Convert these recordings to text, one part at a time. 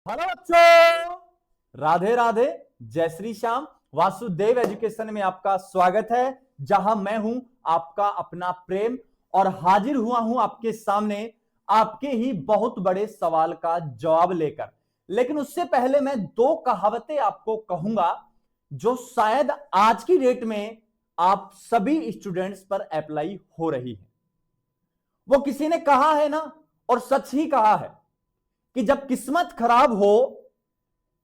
Hello बच्चों, राधे राधे, जय Shri Shyam. Vasudev education में आपका स्वागत है, जहां मैं हूं आपका अपना प्रेम और हाजिर हुआ हूं आपके सामने आपके ही बहुत बड़े सवाल का जवाब लेकर। लेकिन उससे पहले मैं दो कहावतें आपको कहूंगा जो शायद आज की डेट में आप सभी स्टूडेंट्स पर अप्लाई हो रही है। वो किसी ने कहा है ना, और सच ही कहा है कि जब किस्मत खराब हो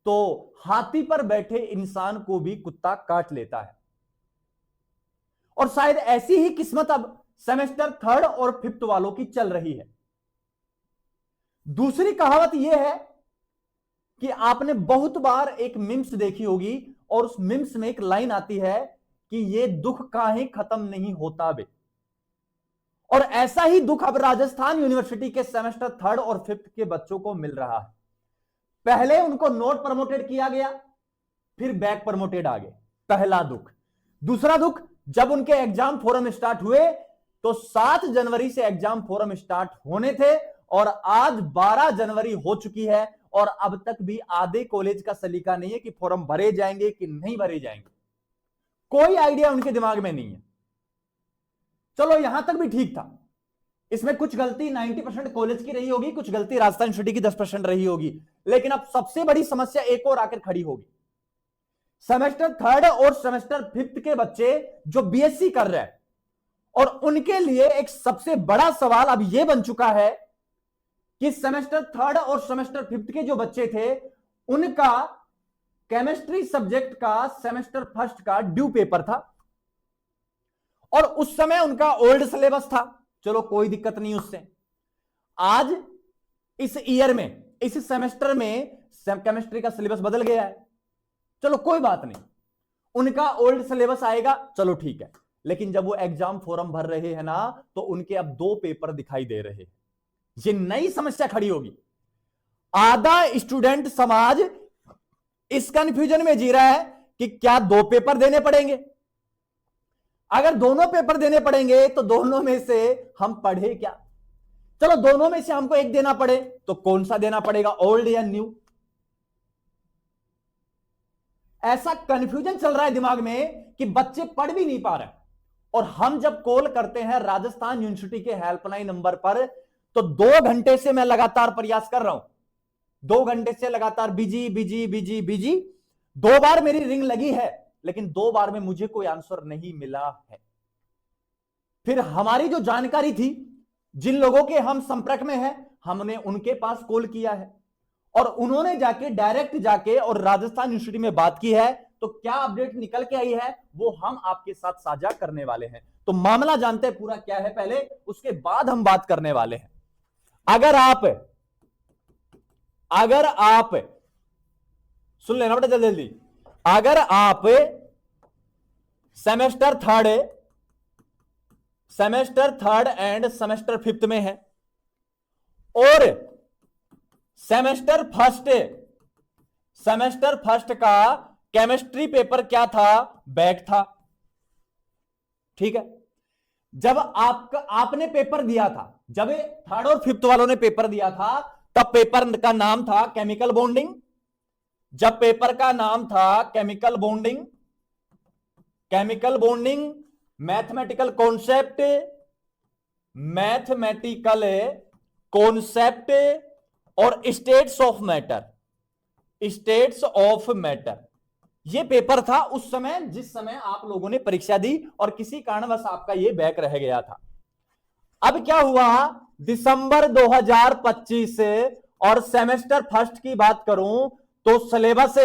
तो हाथी पर बैठे इंसान को भी कुत्ता काट लेता है। और शायद ऐसी ही किस्मत अब सेमेस्टर थर्ड और फिफ्थ वालों की चल रही है। दूसरी कहावत यह है कि आपने बहुत बार एक मिम्स देखी होगी, और उस मिम्स में एक लाइन आती है कि ये दुख काहे खत्म नहीं होता बे। और ऐसा ही दुख अब राजस्थान यूनिवर्सिटी के सेमेस्टर थर्ड और फिफ्थ के बच्चों को मिल रहा है। पहले उनको नोट प्रमोटेड किया गया, फिर बैक प्रमोटेड आ गए, पहला दुख। दूसरा दुख, जब उनके एग्जाम फोरम स्टार्ट हुए तो 7 जनवरी से एग्जाम फोरम स्टार्ट होने थे, और आज 12 जनवरी हो चुकी है, और अब तक भी आधे कॉलेज का सलीका नहीं है कि फॉर्म भरे जाएंगे कि नहीं भरे जाएंगे। कोई आइडिया उनके दिमाग में नहीं है। चलो यहां तक भी ठीक था, इसमें कुछ गलती 90% कॉलेज की रही होगी, कुछ गलती राजस्थान यूनिवर्सिटी की 10% रही होगी। लेकिन अब सबसे बड़ी समस्या एक और आकर खड़ी होगी। सेमेस्टर थर्ड और सेमेस्टर फिफ्थ के बच्चे जो बीएससी कर रहे हैं, और उनके लिए एक सबसे बड़ा सवाल अब यह बन चुका है कि सेमेस्टर थर्ड और सेमेस्टर फिफ्थ के जो बच्चे थे, उनका केमिस्ट्री सब्जेक्ट का सेमेस्टर फर्स्ट का ड्यू पेपर था, और उस समय उनका ओल्ड सिलेबस था। चलो कोई दिक्कत नहीं उससे। आज इस ईयर में, इस सेमेस्टर में केमिस्ट्री का सिलेबस बदल गया है। चलो कोई बात नहीं, उनका ओल्ड सिलेबस आएगा, चलो ठीक है। लेकिन जब वो एग्जाम फॉर्म भर रहे हैं ना, तो उनके अब 2 पेपर दिखाई दे रहे हैं। ये नई समस्या खड़ी होगी। आधा स्टूडेंट समाज इस कंफ्यूजन में जी रहा है कि क्या 2 पेपर देने पड़ेंगे। अगर दोनों पेपर देने पड़ेंगे तो दोनों में से हम पढ़े क्या। चलो दोनों में से हमको एक देना पड़े तो कौन सा देना पड़ेगा, ओल्ड या न्यू। ऐसा कंफ्यूजन चल रहा है दिमाग में कि बच्चे पढ़ भी नहीं पा रहे। और हम जब कॉल करते हैं राजस्थान यूनिवर्सिटी के हेल्पलाइन नंबर पर, तो 2 घंटे से मैं लगातार प्रयास कर रहा हूं, 2 घंटे से लगातार बिजी बिजी बिजी बिजी। 2 बार मेरी रिंग लगी है, लेकिन 2 बार में मुझे कोई आंसर नहीं मिला है। फिर हमारी जो जानकारी थी, जिन लोगों के हम संपर्क में हैं, हमने उनके पास कॉल किया है, और उन्होंने जाके डायरेक्ट जाके और राजस्थान यूनिवर्सिटी में बात की है। तो क्या अपडेट निकल के आई है वो हम आपके साथ साझा करने वाले हैं। तो मामला जानते हैं पूरा क्या है पहले, उसके बाद हम बात करने वाले हैं। अगर आप सुन लेना बेटा जल्दी जल्दी, अगर आप semester third end semester fifth में है, और सेमेस्टर फर्स्ट का केमिस्ट्री पेपर क्या था, बैक था, ठीक है। जब आपने पेपर दिया था, जब थर्ड और फिफ्थ वालों ने पेपर दिया था, तब पेपर का नाम था केमिकल बॉन्डिंग। जब पेपर का नाम था केमिकल बॉन्डिंग, मैथमेटिकल कॉन्सेप्ट और स्टेट्स ऑफ मैटर, ये पेपर था उस समय, जिस समय आप लोगों ने परीक्षा दी, और किसी कारणवश आपका ये बैक रह गया था। अब क्या हुआ, दिसंबर 2025 से, और सेमेस्टर फर्स्ट की बात करूं तो सिलेबस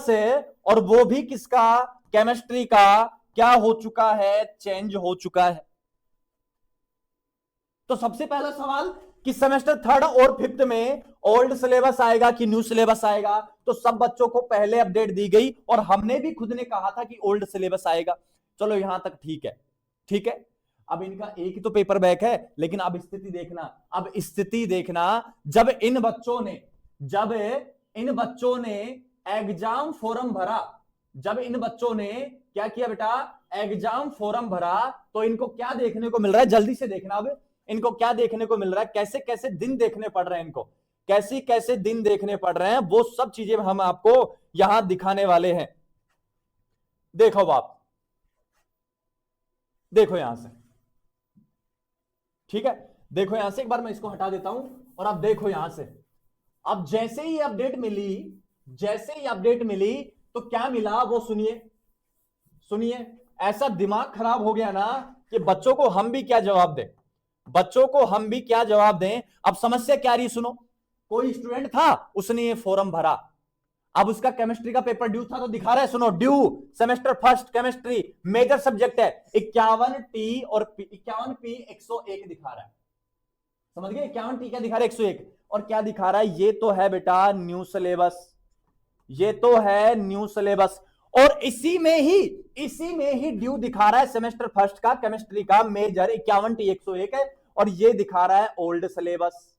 है, और वो भी किसका, केमिस्ट्री का, क्या हो चुका है, चेंज हो चुका है। तो सबसे पहला सवाल कि सेमेस्टर थर्ड और फिफ्थ में ओल्ड सिलेबस आएगा कि न्यू सिलेबस आएगा। तो सब बच्चों को पहले अपडेट दी गई, और हमने भी खुद ने कहा था कि ओल्ड सिलेबस आएगा। चलो यहां तक ठीक है। अब इनका एक ही तो पेपर बैक है, लेकिन अब स्थिति देखना, जब इन बच्चों ने एग्जाम फॉर्म भरा, जब इन बच्चों ने क्या किया बेटा, एग्जाम फॉर्म भरा, तो इनको क्या देखने को मिल रहा है, जल्दी से देखना। अब इनको क्या देखने को मिल रहा है, कैसे कैसे दिन देखने पड़ रहे हैं इनको, कैसी कैसे दिन देखने पड़ रहे हैं, वो सब चीजें हम आपको यहां दिखाने वाले हैं। देखो बाप, देखो यहां से, ठीक है, देखो यहां से, एक बार मैं इसको हटा देता हूं और आप देखो यहां से। अब जैसे ही अपडेट मिली, जैसे ही अपडेट मिली तो क्या मिला वो सुनिए, सुनिए। ऐसा दिमाग खराब हो गया ना कि बच्चों को हम भी क्या जवाब दें, बच्चों को हम भी क्या जवाब दें। अब समस्या क्या रही सुनो। कोई स्टूडेंट था, उसने ये फॉर्म भरा, अब उसका केमिस्ट्री का पेपर ड्यू था, तो दिखा रहा है, सुनो, ड्यू semester first chemistry, major subject है, 51T और 51P 101 दिखा रहा है। समझ गए, 51T क्या दिखा रहा है, 101, और क्या दिखा रहा है, ये तो है बेटा न्यू सिलेबस, ये तो है न्यू सिलेबस। और इसी में ही ड्यू दिखा रहा है सेमेस्टर फर्स्ट का केमिस्ट्री का मेजर 51T 101 है, और ये दिखा रहा है ओल्ड सिलेबस।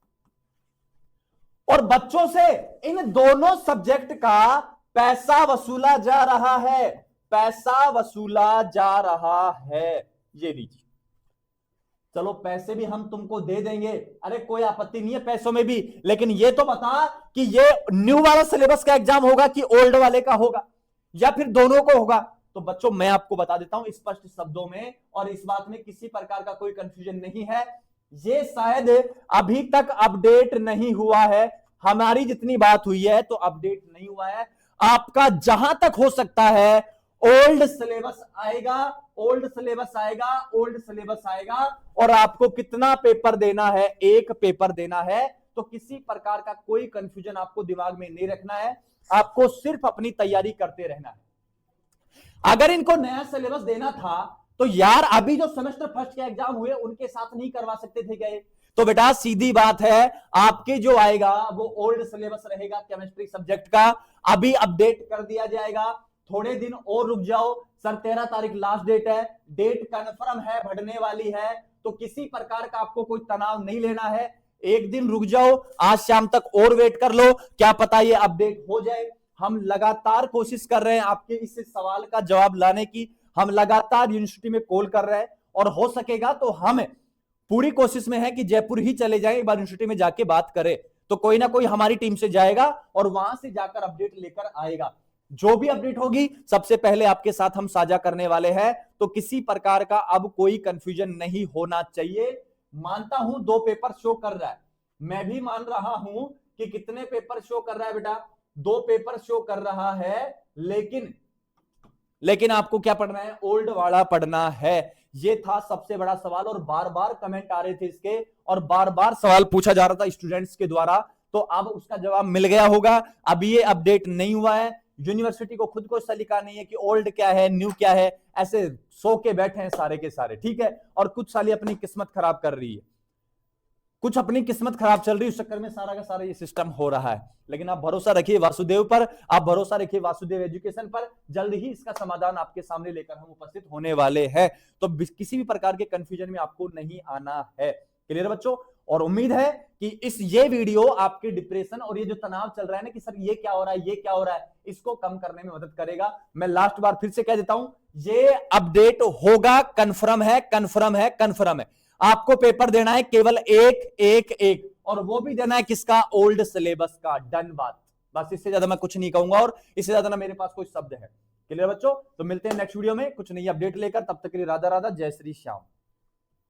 और बच्चों से इन दोनों सब्जेक्ट का पैसा वसूला जा रहा है, पैसा वसूला जा रहा है। ये लीजिए, चलो पैसे भी हम तुमको दे देंगे, अरे कोई आपत्ति नहीं है पैसों में भी, लेकिन ये तो बता कि ये न्यू वाला सिलेबस का एग्जाम होगा कि ओल्ड वाले का होगा, या फिर दोनों को होगा। तो बच्चों मैं आपको बता देता हूं स्पष्ट शब्दों में, और इस बात में किसी प्रकार का कोई कंफ्यूजन नहीं है। ये शायद अभी तक अपडेट नहीं हुआ है, हमारी जितनी बात हुई है तो अपडेट नहीं हुआ है। आपका जहां तक हो सकता है ओल्ड सिलेबस आएगा, ओल्ड सिलेबस आएगा, ओल्ड सिलेबस आएगा। और आपको कितना पेपर देना है, एक पेपर देना है। तो किसी प्रकार का कोई कंफ्यूजन आपको दिमाग में नहीं रखना है, आपको सिर्फ अपनी तैयारी करते रहना है। अगर इनको नया सिलेबस देना था तो यार अभी जो सेमेस्टर फर्स्ट के एग्जाम हुए उनके साथ नहीं करवा सकते थे क्या? तो बेटा सीधी बात है, आपके जो आएगा वो ओल्ड सिलेबस रहेगा केमिस्ट्री सब्जेक्ट का, अभी अपडेट कर दिया जाएगा। थोड़े दिन और रुक जाओ सर, 13 तारीख लास्ट डेट है, डेट कंफर्म है, बढ़ने वाली है, तो किसी प्रकार का आपको कोई तनाव नहीं लेना है। एक दिन रुक जाओ, आज शाम तक और वेट कर लो, क्या पता ये अपडेट हो जाए। हम लगातार कोशिश कर रहे हैं आपके इस सवाल का जवाब लाने की, हम लगातार यूनिवर्सिटी में कॉल कर रहे हैं, और हो सकेगा तो हम पूरी कोशिश में है कि जयपुर ही चले जाएं, एक बार यूनिवर्सिटी में जाके बात करें, तो कोई ना कोई हमारी टीम से जाएगा और वहां से जाकर अपडेट लेकर आएगा। जो भी अपडेट होगी सबसे पहले आपके साथ हम साझा करने वाले हैं, तो किसी प्रकार का अब कोई कंफ्यूजन नहीं होना चाहिए। मानता हूं 2 पेपर शो कर रहा है, मैं भी मान रहा हूं कि कितने पेपर शो कर रहा है बेटा, 2 पेपर शो कर रहा है, लेकिन आपको क्या पढ़ना है, ओल्ड वाला पढ़ना है। ये था सबसे बड़ा सवाल, और बार बार कमेंट आ रहे थे इसके, और बार बार सवाल पूछा जा रहा था स्टूडेंट्स के द्वारा, तो अब उसका जवाब मिल गया होगा। अभी ये अपडेट नहीं हुआ है, यूनिवर्सिटी को खुद को सलीका नहीं है कि ओल्ड क्या है न्यू क्या है, ऐसे सो के बैठे हैं सारे के सारे, ठीक है। और कुछ साली अपनी किस्मत खराब कर रही है, कुछ अपनी किस्मत खराब चल रही है, उस चक्कर में सारा का सारा ये सिस्टम हो रहा है। लेकिन आप भरोसा रखिए वासुदेव पर, आप भरोसा रखिए वासुदेव एजुकेशन पर, जल्द ही इसका समाधान आपके सामने लेकर हम उपस्थित होने वाले हैं। तो किसी भी प्रकार के कंफ्यूजन में आपको नहीं आना है। क्लियर बच्चों? और उम्मीद है कि ये वीडियो आपके डिप्रेशन और ये जो तनाव चल रहा है ना कि सर ये क्या हो रहा है, ये क्या हो रहा है, इसको कम करने में मदद करेगा। मैं लास्ट बार फिर से कह देता हूं, ये अपडेट होगा, कंफर्म है, कंफर्म है, कंफर्म है। आपको पेपर देना है केवल एक, और वो भी देना है किसका, ओल्ड सिलेबस का। डन बात, बस इससे ज्यादा मैं कुछ नहीं कहूंगा, और इससे ज्यादा ना मेरे पास कोई शब्द है। क्लियर बच्चों? तो मिलते हैं नेक्स्ट वीडियो में कुछ नई अपडेट लेकर, तब तक के लिए राधा राधा, जय श्री श्याम।